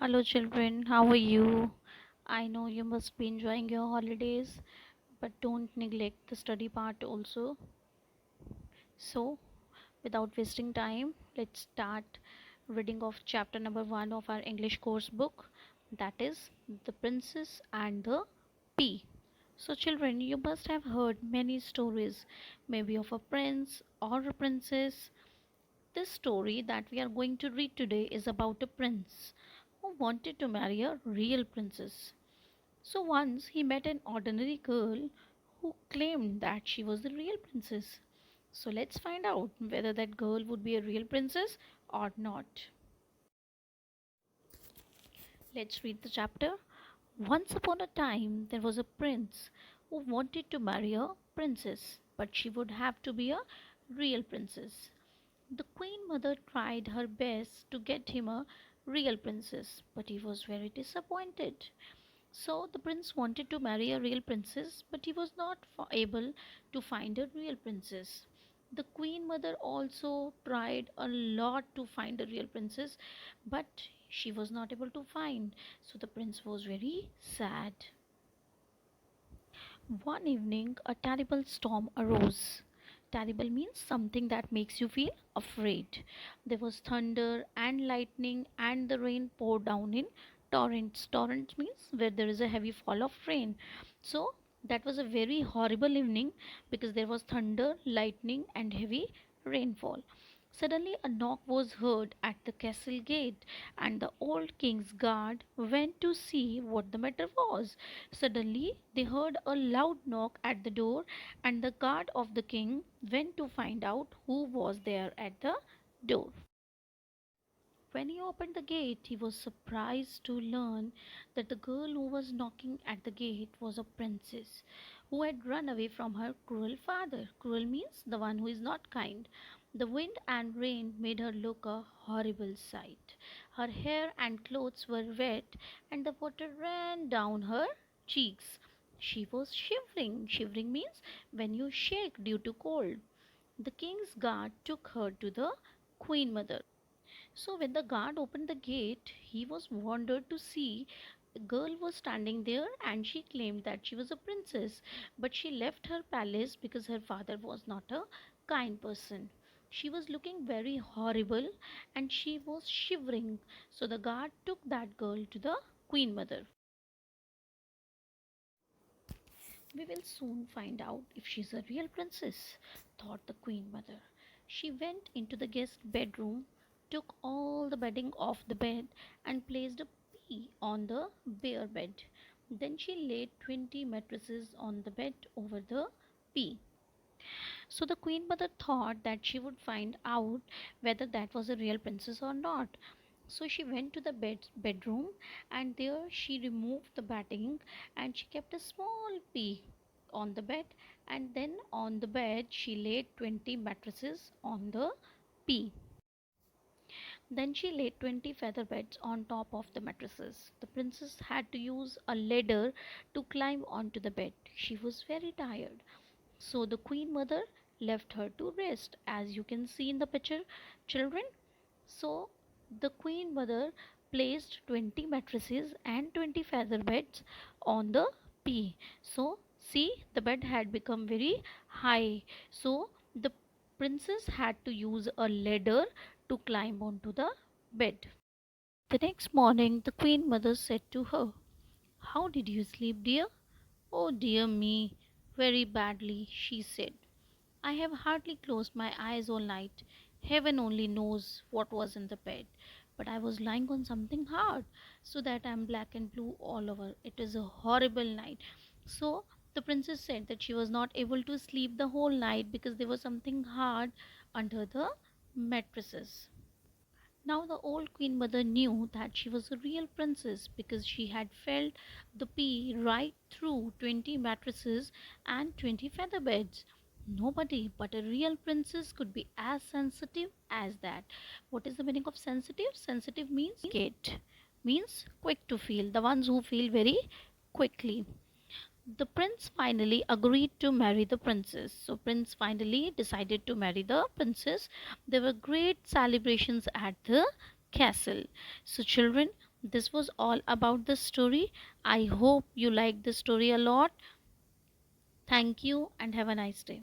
Hello, children. How are you? I know you must be enjoying your holidays, but don't neglect the study part also. So, without wasting time, let's start reading of chapter number 1 of our English course book, that is The Princess and the Pea. So, children, you must have heard many stories, maybe of a prince or a princess. This story that we are going to read today is about a prince who wanted to marry a real princess. So once he met an ordinary girl who claimed that she was the real princess. So let's find out whether that girl would be a real princess or not. Let's read the chapter. Once upon a time, there was a prince who wanted to marry a princess, but she would have to be a real princess. The queen mother tried her best to get him a real princess, but he was very disappointed. So the prince wanted to marry a real princess, but he was not able to find a real princess. The queen mother also tried a lot to find a real princess, but she was not able to find. So the prince was very sad. One evening, a terrible storm arose. Terrible means something that makes you feel afraid. There was thunder and lightning, and the rain poured down in torrents. Torrents means where there is a heavy fall of rain. So, that was a very horrible evening because there was thunder, lightning, and heavy rainfall. Suddenly, a knock was heard at the castle gate, and the old king's guard went to see what the matter was. Suddenly, they heard a loud knock at the door, and the guard of the king went to find out who was there at the door. When he opened the gate, he was surprised to learn that the girl who was knocking at the gate was a princess who had run away from her cruel father. Cruel means the one who is not kind. The wind and rain made her look a horrible sight. Her hair and clothes were wet, and the water ran down her cheeks. She was shivering. Shivering means when you shake due to cold. The king's guard took her to the queen mother. So when the guard opened the gate, he was wondered to see a girl was standing there, and she claimed that she was a princess, but she left her palace because her father was not a kind person. She was looking very horrible and she was shivering. So the guard took that girl to the queen mother. We will soon find out if she's a real princess, thought the queen mother. She went into the guest bedroom, took all the bedding off the bed, and placed a pea on the bare bed. Then she laid 20 mattresses on the bed over the pea. So the queen mother thought that she would find out whether that was a real princess or not. So she went to the bedroom, and there she removed the batting, and she kept a small pea on the bed, and then on the bed she laid 20 mattresses on the pea. Then she laid 20 feather beds on top of the mattresses. The princess had to use a ladder to climb onto the bed. She was very tired. So the queen mother left her to rest, as you can see in the picture, children. So the queen mother placed 20 mattresses and 20 feather beds on the pea. So see, the bed had become very high. So the princess had to use a ladder to climb onto the bed. The next morning, the queen mother said to her, "How did you sleep, dear?" "Oh dear me, very badly," she said. "I have hardly closed my eyes all night. Heaven only knows what was in the bed. But I was lying on something hard, so that I am black and blue all over. It is a horrible night." So the princess said that she was not able to sleep the whole night because there was something hard under the mattresses. Now the old queen mother knew that she was a real princess because she had felt the pea right through 20 mattresses and 20 feather beds. Nobody but a real princess could be as sensitive as that. What is the meaning of sensitive? Sensitive means delicate, means quick to feel, the ones who feel very quickly. The prince finally agreed to marry the princess. So prince finally decided to marry the princess. There were great celebrations at the castle. So children, This was all about the story. I hope you liked the story a lot. Thank you and have a nice day.